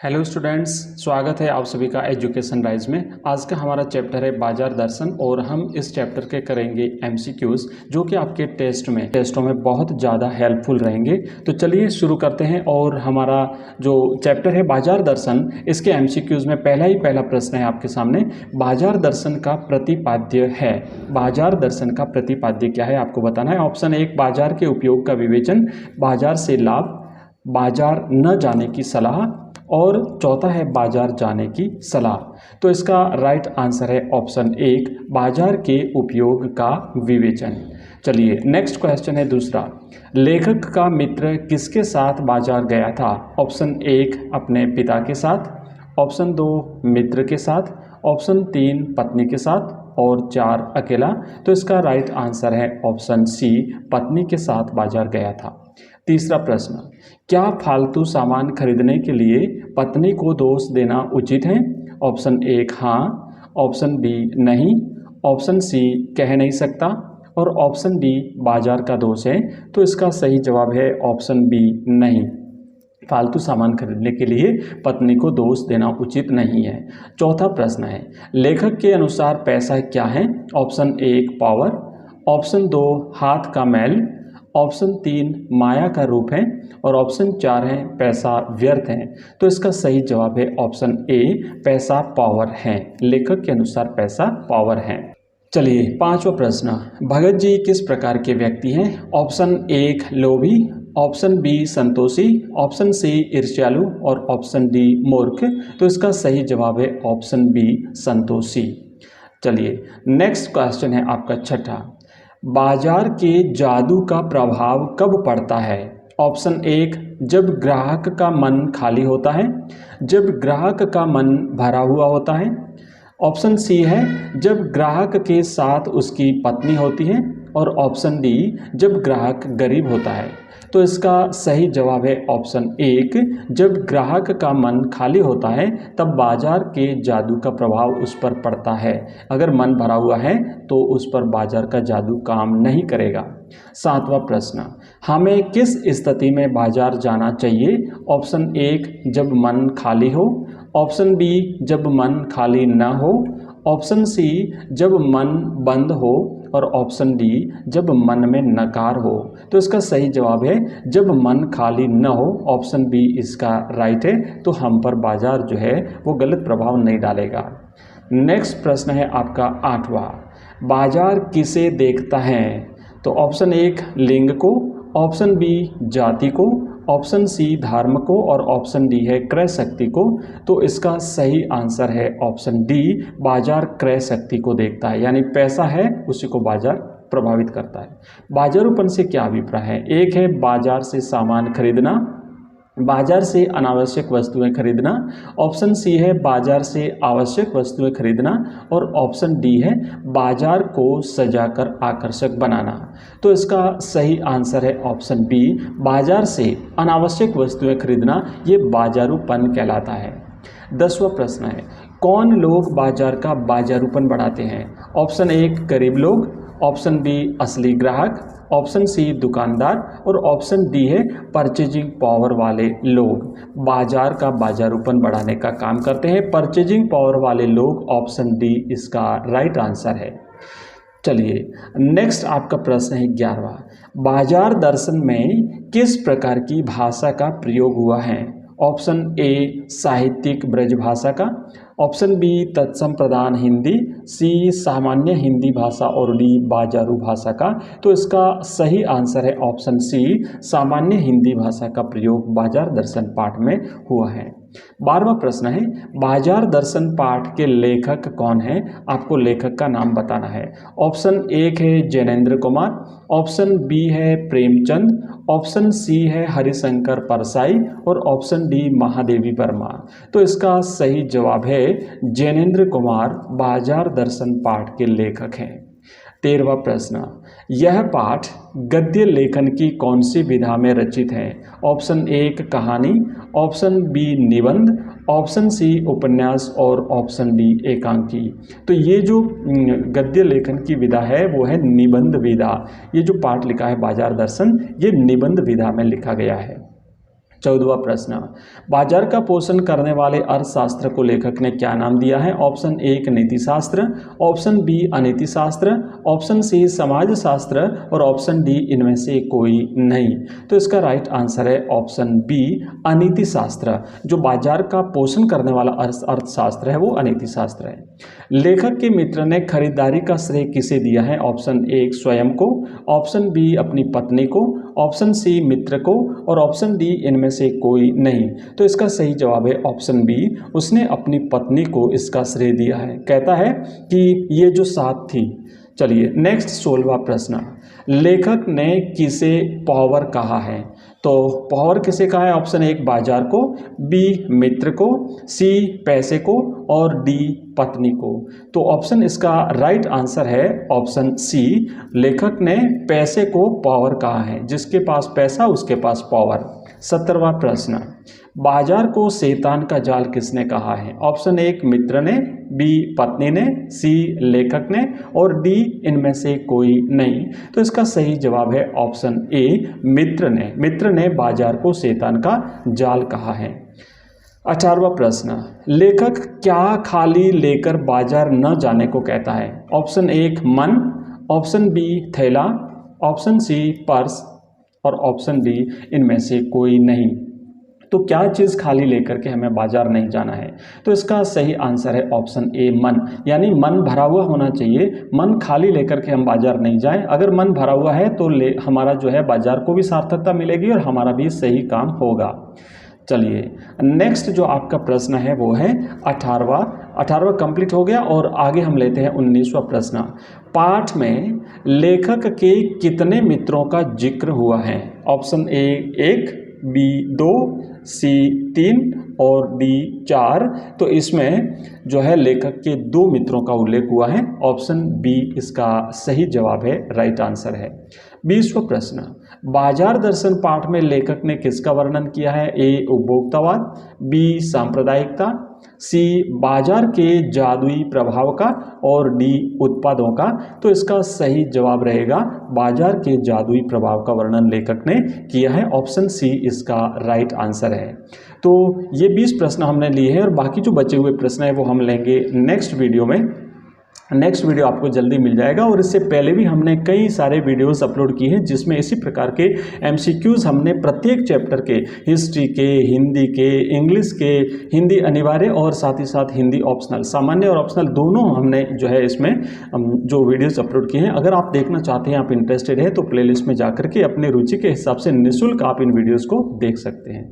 Hello students, स्वागत है आप सभी का एजुकेशन राइज में। आज का हमारा चैप्टर है बाजार दर्शन और हम इस चैप्टर के करेंगे एमसीक्यूज जो कि आपके टेस्टों में बहुत ज़्यादा हेल्पफुल रहेंगे। तो चलिए शुरू करते हैं। और हमारा जो चैप्टर है बाजार दर्शन, इसके एमसीक्यूज में पहला प्रश्न है आपके सामने, बाजार दर्शन का प्रतिपाद्य है। बाजार दर्शन का प्रतिपाद्य क्या है आपको बताना है। ऑप्शन 1 बाजार के उपयोग का विवेचन, बाजार से लाभ, बाजार न जाने की सलाह, और चौथा है बाजार जाने की सलाह। तो इसका राइट आंसर है ऑप्शन 1 बाजार के उपयोग का विवेचन। चलिए नेक्स्ट क्वेश्चन है दूसरा, लेखक का मित्र किसके साथ बाजार गया था। ऑप्शन 1 अपने पिता के साथ, ऑप्शन 2 मित्र के साथ, ऑप्शन 3 पत्नी के साथ, और 4 अकेला। तो इसका राइट आंसर है ऑप्शन सी पत्नी के साथ बाजार गया था। तीसरा प्रश्न, क्या फालतू सामान खरीदने के लिए पत्नी को दोष देना उचित है। ऑप्शन 1 हाँ, ऑप्शन बी नहीं, ऑप्शन सी कह नहीं सकता, और ऑप्शन डी बाजार का दोष है। तो इसका सही जवाब है ऑप्शन बी नहीं, फालतू सामान खरीदने के लिए पत्नी को दोष देना उचित नहीं है। चौथा प्रश्न है, लेखक के अनुसार पैसा क्या है। ऑप्शन 1 पावर, ऑप्शन 2 हाथ का मैल, ऑप्शन 3 माया का रूप है, और ऑप्शन 4 है पैसा व्यर्थ है। तो इसका सही जवाब है ऑप्शन ए पैसा पावर है। लेखक के अनुसार पैसा पावर है। चलिए पांचवा प्रश्न, भगत जी किस प्रकार के व्यक्ति हैं। ऑप्शन 1 लोभी, ऑप्शन बी संतोषी, ऑप्शन सी ईर्ष्यालु, और ऑप्शन डी मूर्ख। तो इसका सही जवाब है ऑप्शन बी संतोषी। चलिए नेक्स्ट क्वेश्चन है आपका छठा, बाजार के जादू का प्रभाव कब पड़ता है। ऑप्शन 1 जब ग्राहक का मन खाली होता है, जब ग्राहक का मन भरा हुआ होता है, ऑप्शन सी है जब ग्राहक के साथ उसकी पत्नी होती है, और ऑप्शन डी जब ग्राहक गरीब होता है। तो इसका सही जवाब है ऑप्शन 1 जब ग्राहक का मन खाली होता है तब बाजार के जादू का प्रभाव उस पर पड़ता है। अगर मन भरा हुआ है तो उस पर बाजार का जादू काम नहीं करेगा। सातवां प्रश्न, हमें किस स्थिति में बाजार जाना चाहिए। ऑप्शन 1 जब मन खाली हो, ऑप्शन बी जब मन खाली न हो, ऑप्शन सी जब मन बंद हो, और ऑप्शन डी जब मन में नकार हो। तो इसका सही जवाब है जब मन खाली न हो। ऑप्शन बी इसका राइट है। तो हम पर बाजार जो है वो गलत प्रभाव नहीं डालेगा। नेक्स्ट प्रश्न है आपका आठवां, बाजार किसे देखता है। तो ऑप्शन 1 लिंग को, ऑप्शन बी जाति को, ऑप्शन सी धर्म को, और ऑप्शन डी है क्रय शक्ति को। तो इसका सही आंसर है ऑप्शन डी बाजार क्रय शक्ति को देखता है, यानी पैसा है उसी को बाजार प्रभावित करता है। बाजारूपन से क्या अभिप्राय है। एक है बाजार से सामान खरीदना, बाजार से अनावश्यक वस्तुएं खरीदना, ऑप्शन सी है बाजार से आवश्यक वस्तुएं खरीदना, और ऑप्शन डी है बाजार को सजाकर आकर्षक बनाना। तो इसका सही आंसर है ऑप्शन बी बाजार से अनावश्यक वस्तुएं खरीदना, ये बाजारूपन कहलाता है। 10वां प्रश्न है, कौन लोग बाजार का बाजारूपन बढ़ाते हैं। ऑप्शन 1 गरीब लोग, ऑप्शन बी असली ग्राहक, ऑप्शन सी दुकानदार, और ऑप्शन डी है परचेजिंग पावर वाले लोग बाजार का बाजारूपन बढ़ाने का काम करते हैं। परचेजिंग पावर वाले लोग, ऑप्शन डी इसका राइट आंसर है। चलिए नेक्स्ट आपका प्रश्न है 11वां, बाजार दर्शन में किस प्रकार की भाषा का प्रयोग हुआ है। ऑप्शन ए साहित्यिक ब्रज भाषा का, ऑप्शन बी तत्सम प्रधान हिंदी, सी सामान्य हिंदी भाषा, और डी बाजारू भाषा का। तो इसका सही आंसर है ऑप्शन सी सामान्य हिंदी भाषा का प्रयोग बाजार दर्शन पाठ में हुआ है। 12वां प्रश्न है, बाजार दर्शन पाठ के लेखक कौन है। आपको लेखक का नाम बताना है। ऑप्शन 1 है जैनेन्द्र कुमार, ऑप्शन बी है प्रेमचंद, ऑप्शन सी है हरिशंकर परसाई, और ऑप्शन डी महादेवी वर्मा। तो इसका सही जवाब है जैनेन्द्र कुमार बाजार दर्शन पाठ के लेखक हैं। 13वां प्रश्न, यह पाठ गद्य लेखन की कौन सी विधा में रचित है। ऑप्शन 1 कहानी, ऑप्शन बी निबंध, ऑप्शन सी उपन्यास, और ऑप्शन डी एकांकी। तो ये जो गद्य लेखन की विधा है वो है निबंध विधा। ये जो पाठ लिखा है बाजार दर्शन, ये निबंध विधा में लिखा गया है। 14वां प्रश्न, बाजार का पोषण करने वाले अर्थशास्त्र को लेखक ने क्या नाम दिया है? ऑप्शन 1 नीतिशास्त्र, ऑप्शन बी अनीतिशास्त्र, ऑप्शन सी समाजशास्त्र और ऑप्शन डी इनमें से कोई नहीं। तो इसका राइट आंसर है ऑप्शन बी अनीतिशास्त्र। जो बाजार का पोषण करने वाला अर्थशास्त्र है वो अनीतिशास्त्र है। लेखक के मित्र ने खरीदारी का श्रेय किसे दिया है? ऑप्शन 1 स्वयं को, ऑप्शन बी अपनी पत्नी को, ऑप्शन सी मित्र को और ऑप्शन डी इनमें से कोई नहीं। तो इसका सही जवाब है ऑप्शन बी, उसने अपनी पत्नी को इसका श्रेय दिया है। कहता है कि ये जो साथ थी। चलिए नेक्स्ट 16वां प्रश्न, लेखक ने किसे पावर कहा है? तो पावर किसे कहा है? ऑप्शन 1 बाजार को, बी मित्र को, सी पैसे को और डी पत्नी को। तो ऑप्शन इसका राइट आंसर है ऑप्शन सी, लेखक ने पैसे को पावर कहा है। जिसके पास पैसा उसके पास पावर। 17वां प्रश्न, बाजार को शैतान का जाल किसने कहा है? ऑप्शन 1 मित्र ने, बी पत्नी ने, सी लेखक ने और डी इनमें से कोई नहीं। तो इसका सही जवाब है ऑप्शन ए मित्र ने। मित्र ने बाजार को शैतान का जाल कहा है। 18वां प्रश्न, लेखक क्या खाली लेकर बाजार न जाने को कहता है? ऑप्शन 1 मन, ऑप्शन बी थैला, ऑप्शन सी पर्स और ऑप्शन डी इनमें से कोई नहीं। तो क्या चीज़ खाली लेकर के हमें बाजार नहीं जाना है? तो इसका सही आंसर है ऑप्शन ए मन, यानी मन भरा हुआ होना चाहिए। मन खाली लेकर के हम बाजार नहीं जाएं। अगर मन भरा हुआ है तो हमारा जो है बाजार को भी सार्थकता मिलेगी और हमारा भी सही काम होगा। चलिए नेक्स्ट जो आपका प्रश्न है वो है 18वां कंप्लीट हो गया और आगे हम लेते हैं 19वां प्रश्न। पाठ में लेखक के कितने मित्रों का जिक्र हुआ है? ऑप्शन ए 1, बी 2, सी 3 और डी 4। तो इसमें जो है लेखक के 2 मित्रों का उल्लेख हुआ है। ऑप्शन बी इसका सही जवाब है, राइट आंसर है। 20वां प्रश्न, बाजार दर्शन पाठ में लेखक ने किसका वर्णन किया है? ए उपभोक्तावाद, बी सांप्रदायिकता, सी बाजार के जादुई प्रभाव का और डी उत्पादों का। तो इसका सही जवाब रहेगा बाजार के जादुई प्रभाव का वर्णन लेखक ने किया है। ऑप्शन सी इसका राइट आंसर है। तो ये 20 प्रश्न हमने लिए हैं और बाकी जो बचे हुए प्रश्न है वो हम लेंगे नेक्स्ट वीडियो में। नेक्स्ट वीडियो आपको जल्दी मिल जाएगा और इससे पहले भी हमने कई सारे वीडियोस अपलोड किए हैं जिसमें इसी प्रकार के एमसीक्यूज हमने प्रत्येक चैप्टर के, हिस्ट्री के, हिंदी के, इंग्लिश के, हिंदी अनिवार्य और साथ ही साथ हिंदी ऑप्शनल, सामान्य और ऑप्शनल दोनों हमने जो है इसमें जो वीडियोस अपलोड किए हैं। अगर आप देखना चाहते हैं, आप इंटरेस्टेड हैं तो प्लेलिस्ट में जाकर के अपने रुचि के हिसाब से निःशुल्क आप इन वीडियोज़ को देख सकते हैं।